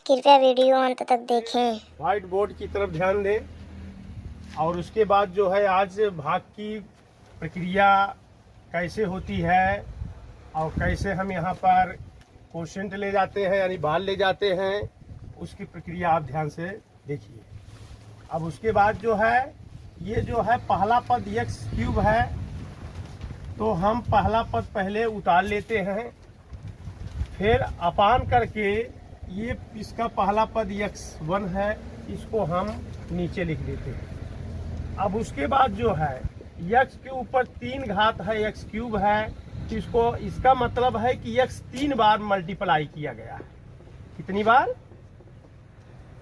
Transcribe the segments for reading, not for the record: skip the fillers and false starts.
कृपया वीडियो अंत तक देखें। व्हाइट बोर्ड की तरफ ध्यान दें और उसके बाद जो है आज भाग की प्रक्रिया कैसे होती है और कैसे हम यहाँ पर क्वोशेंट ले जाते हैं यानी बाल ले जाते हैं, उसकी प्रक्रिया आप ध्यान से देखिए। अब उसके बाद जो है ये जो है पहला पद x क्यूब है, तो हम पहला पद पहले उतार लेते हैं, फिर अपान करके ये इसका पहला पद x1 है, इसको हम नीचे लिख देते हैं। अब उसके बाद जो है x के ऊपर 3 घात है, x क्यूब है, तो इसका मतलब है कि x 3 बार मल्टीप्लाई किया गया है। कितनी बार?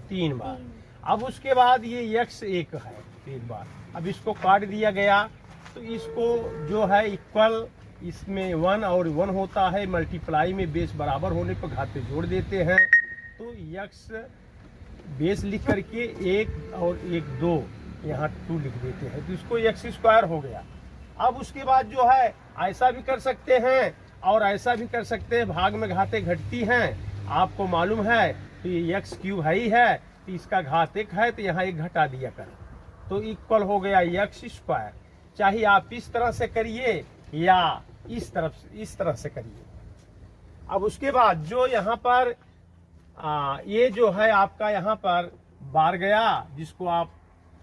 3 बार। अब उसके बाद ये x 1 है 1 बार। अब इसको काट दिया गया, तो इसको जो है इक्वल, इसमें 1 और 1 होता है, मल्टीप्लाई में बेस बराबर होने पर घात पे जोड़ देते हैं, तो x बेस लिख करके 1 और 1 2 यहाँ 2 लिख देते हैं, तो इसको x स्क्वायर हो गया। अब उसके बाद जो है ऐसा भी कर सकते हैं और ऐसा भी कर सकते हैं, भाग में घातें घटती हैं, आपको मालूम है, तो ये x क्यूब है ही है, तो इसका घात 1 है, तो यहाँ 1 घटा दिया करें, तो इक्वल हो गया x स्क्वायर। चाहे आप इस तरह से करिए या इस तरह से करिए। अब उसके बाद जो यहाँ पर ये जो है आपका यहाँ पर बार गया, जिसको आप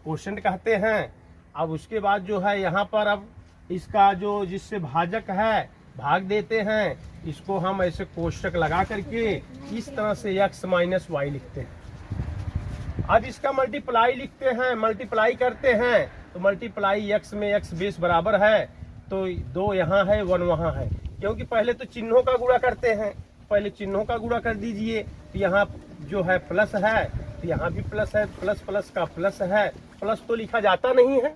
क्वोशेंट कहते हैं। अब उसके बाद जो है यहाँ पर अब इसका जो जिससे भाजक है भाग देते हैं, इसको हम ऐसे कोष्टक लगा करके इस तरह से x माइनस वाई लिखते हैं। अब इसका मल्टीप्लाई लिखते हैं, मल्टीप्लाई करते हैं, तो मल्टीप्लाई x में x बेस बराबर है, तो 2 यहाँ है 1 वहाँ है, क्योंकि पहले तो चिन्हों का गुणा करते हैं, पहले चिन्हों का गुणा कर दीजिए, तो यहाँ जो है प्लस है, तो यहाँ भी प्लस है, प्लस प्लस का प्लस है, प्लस तो लिखा जाता नहीं है।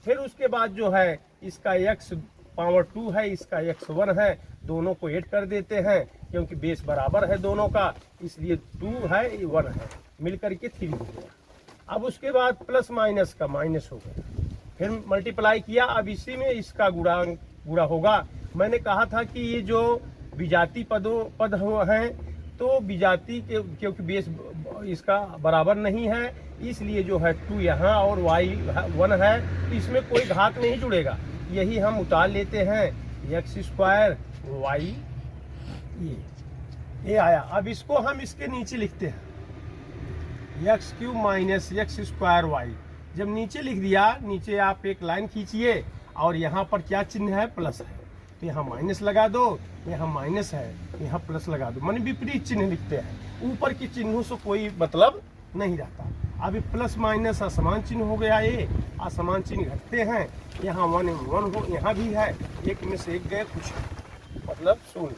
फिर उसके बाद जो है इसका x पावर 2 है, इसका x 1 है, दोनों को ऐड कर देते हैं, क्योंकि बेस बराबर है दोनों का, इसलिए 2 है 1 है, मिल करके 3 हो गया। अब उसके बाद प्लस माइनस का माइनस हो गया, फिर मल्टीप्लाई किया। अब इसी में इसका गुणा होगा। मैंने कहा था कि ये जो विजाती पद हैं, तो विजाती के क्योंकि बेस इसका बराबर नहीं है, इसलिए जो है 2 यहाँ और y 1 है, तो इसमें कोई घात नहीं जुड़ेगा, यही हम उतार लेते हैं x स्क्वायर y, ये आया। अब इसको हम इसके नीचे लिखते हैं x cube minus x square y। जब नीचे लिख दिया, नीचे आप एक लाइन खींचिए और यहाँ पर क्या चिन्ह है? प्लस है, तो यहाँ माइनस लगा दो, यहाँ माइनस है, यहाँ प्लस लगा दो, माने विपरीत चिन्ह लिखते हैं। ऊपर के चिन्हों से कोई मतलब नहीं रहता। अभी प्लस माइनस असमान चिन्ह हो गया, ये असमान चिन्ह घटते हैं, यहाँ 1 हो, यहाँ भी है, एक में से एक गए, कुछ मतलब 0।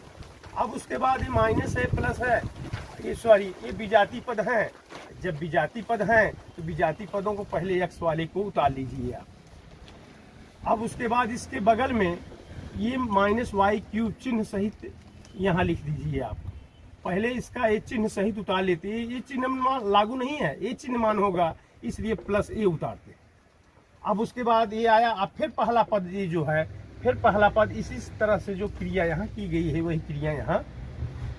अब उसके बाद ये माइनस है प्लस है, ये सॉरी ये विजाती पद हैं। जब विजाती पद हैं तो विजाती पदों को पहले x वाले को उतार लीजिए आप। अब उसके बाद इसके बगल में ये माइनस वाई क्यूब चिन्ह सहित यहाँ लिख दीजिए आप। पहले इसका ए चिन्ह सहित उतार लेते हैं, ये चिन्ह लागू नहीं है, ये चिन्ह मान होगा, इसलिए प्लस ए उतारते। अब उसके बाद ये आया, अब फिर पहला पद ये जो है, फिर पहला पद इसी तरह से जो क्रिया यहाँ की गई है वही क्रिया यहाँ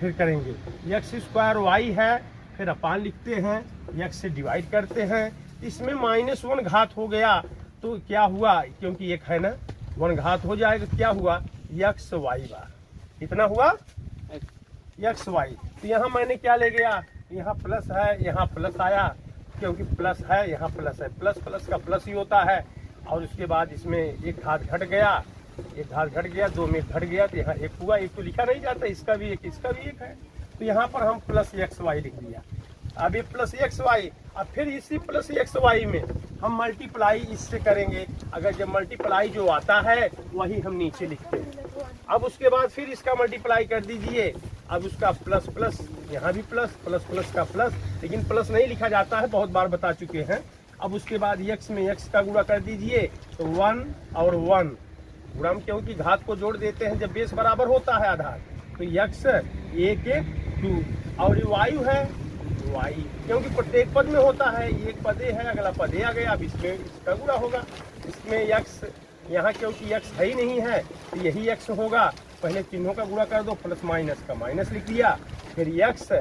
फिर करेंगे। x स्क्वायर y है, फिर अपान लिखते हैं, x से डिवाइड करते हैं, इसमें -1 घात हो गया, तो क्या हुआ, क्योंकि एक है ना, 1 घात हो जाएगा, तो क्या हुआ x y बार। कितना हुआ? x y। तो यहाँ मैंने क्या ले गया, यहाँ प्लस है, यहाँ प्लस आया, क्योंकि प्लस है, यहाँ प्लस है, प्लस प्लस का प्लस ही होता है। और उसके बाद इसमें एक घात घट गया, एक घात घट गया, 2 में घट गया, तो यहाँ 1 हुआ, 1 तो लिखा नहीं जाता, इसका भी 1 इसका भी 1 है, तो यहाँ पर हम प्लस x y लिख दिया। अब ये प्लस x y, अब फिर इसी प्लस x y में हम मल्टीप्लाई इससे करेंगे। अगर जब मल्टीप्लाई जो आता है वही हम नीचे लिखते हैं। अब उसके बाद फिर इसका मल्टीप्लाई कर दीजिए, अब उसका प्लस प्लस, यहाँ भी प्लस, प्लस प्लस का प्लस, लेकिन प्लस नहीं लिखा जाता है, बहुत बार बता चुके हैं। अब उसके बाद x में x का गुणा कर दीजिए, तो 1 और 1 गुणा, क्योंकि घात को जोड़ देते हैं जब बेस बराबर होता है आधार, तो x 1 1 2, और ये वायु है y, क्योंकि प्रत्येक पद में होता है, एक पदे है, अगला पदे आ गया, अब इसमें इसका गुणा होगा। इसमें x यहाँ क्योंकि x है ही नहीं है, तो यही x होगा। पहले चिन्हों का गुणा कर दो, प्लस माइनस का माइनस लिख दिया, फिर x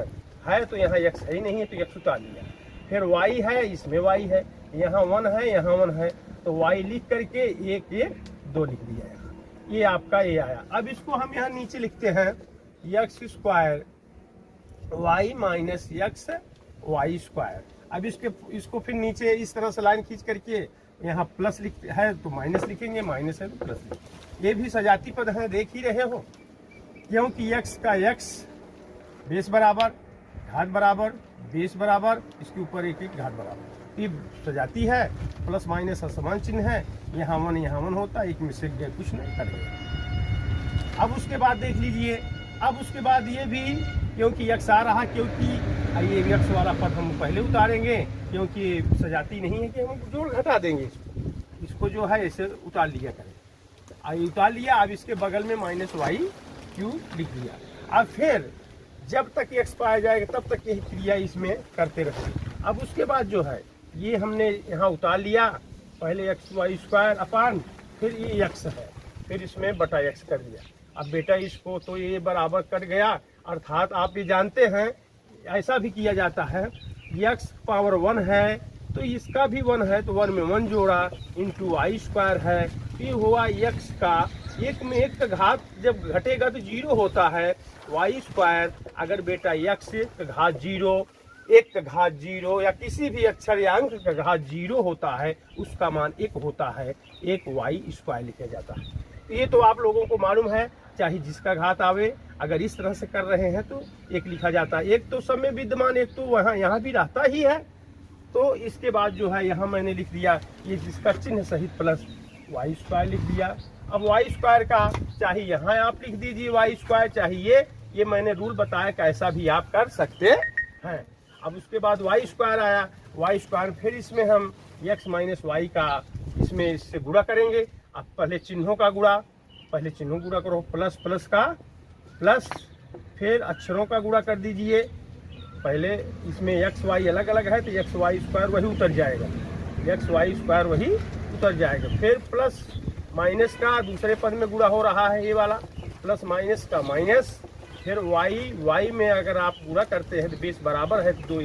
है तो यहाँ x है ही नहीं है तो x उतार लिया। फिर y है, इसमें y है, यहाँ 1 है, यहाँ 1 है, तो y लिख करके 1 1 2 लिख दिया यहाँ। ये आपका ये आया। अब इसको हम यहाँ नीचे लिखते हैं x square y minus x y square. अब इसको फिर नीचे इस तरह से लाइन खींच करके यहाँ प्लस लिख है तो माइनस लिखेंगे, माइनस है तो प्लस लिखेंगे। ये भी सजाती पद है, देख ही रहे हो, क्योंकि x का x बेस बराबर, घात बराबर, बेस बराबर, इसके ऊपर एक एक घात बराबर। ये सजाती है, प्लस माइनस समान चिन्ह है, यहाँ 1 यहाँ 1 होता है, एक में से गए कुछ नहीं करेंगे। अब उसके बाद देख लीजिए, अब उसके बाद ये भी क्योंकि x आ रहा, क्योंकि ये x वाला पद हम पहले उतारेंगे, क्योंकि सजाती नहीं है कि हम जोड़ घटा देंगे इसको जो है ऐसे उतार लिया करें। अब उतार लिया, अब इसके बगल में माइनस वाई क्यू लिख दिया। अब फिर जब तक x पाया जाएगा तब तक यही क्रिया इसमें करते रहेंगे। अब उसके बाद जो है ये हमने यहाँ उतार लिया, पहले एक्स वाई स्क्वायर अपान, फिर ये x है, फिर इसमें बटा x कर दिया। अब बेटा इसको तो ये बराबर कट गया, अर्थात आप ये जानते हैं ऐसा भी किया जाता है, x पावर 1 है तो इसका भी 1 है तो 1 में 1 जोड़ा इंटू वाई स्क्वायर है, फिर हुआ x का 1 में 1 का घात जब घटेगा तो 0 होता है, वाई स्क्वायर अगर बेटा x का घात 0, 1 का घात 0 या किसी भी अक्षर या अंक का घात 0 होता है उसका मान 1 होता है, 1 वाई स्क्वायर लिखा जाता है। ये तो आप लोगों को मालूम है, चाहे जिसका घात आवे अगर इस तरह से कर रहे हैं तो 1 लिखा जाता है। 1 तो सब में विद्यमान, 1 तो वहाँ यहाँ भी रहता ही है। तो इसके बाद जो है यहाँ मैंने लिख दिया ये जिसका चिन्ह सहित प्लस वाई स्क्वायर लिख दिया। अब वाई स्क्वायर का चाहे यहाँ आप लिख दीजिए वाई स्क्वायर, चाहिए ये मैंने रूल बताया कैसा भी आप कर सकते हैं। अब उसके बाद वाई स्क्वायर आया, वाई स्क्वायर फिर इसमें हम x माइनस वाई का इसमें इससे गुणा करेंगे। अब पहले चिन्हों का गुणा, पहले चिन्हों गुणा करो, प्लस प्लस का प्लस, फिर अक्षरों का गुणा कर दीजिए। पहले इसमें एक्स वाई अलग अलग है तो एक्स वाई स्क्वायर वही उतर जाएगा, एक्स वाई स्क्वायर वही उतर जाएगा। फिर प्लस माइनस का दूसरे पद में गुणा हो रहा है, ये वाला प्लस माइनस का माइनस, फिर वाई में अगर आप गुणा करते हैं तो बेस बराबर है तो 2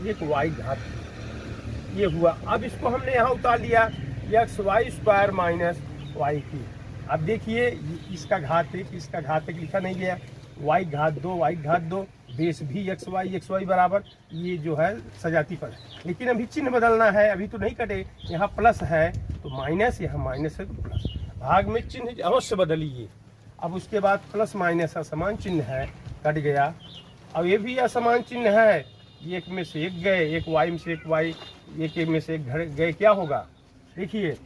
1 वाई घात, ये हुआ। अब इसको हमने यहाँ उतार लिया X Y square minus Y की। अब देखिए इसका घात 1, इसका घात 1 लिखा नहीं गया, वाई घात 2, वाई घात 2, बेस भी एक्स वाई बराबर, ये जो है सजाती पद है। लेकिन अभी चिन्ह बदलना है, अभी तो नहीं कटे, यहाँ प्लस है तो माइनस, यहाँ माइनस है तो प्लस, भाग में चिन्ह अवश्य बदलिए। अब उसके बाद प्लस माइनस असमान चिन्ह है, कट गया। अब ये भी असमान चिन्ह है, एक में से एक गए, एक वाई में से एक वाई, एक में से एक गए, क्या होगा देखिए,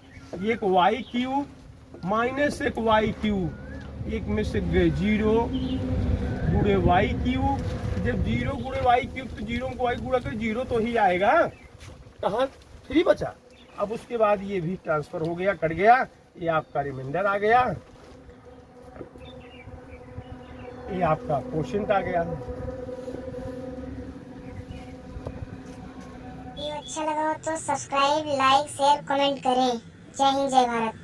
एक वाई क्यू माइनस एक वाई क्यू, एक में से गए 0 गुणे वाई क्यू, जब 0 गुणे वाई क्यूब तो 0 को वाई गुणा कर 0 तो ही आएगा, कहाँ 3 बचा। अब उसके बाद ये भी ट्रांसफर हो गया, कट गया, ये आपका रिमाइंडर आ गया, ये आपका क्वोशिएंट आ गया। वीडियो अच्छा लगा हो तो सब्सक्राइब, लाइक, शेयर, कमेंट करें। जय हिंद, जय भारत।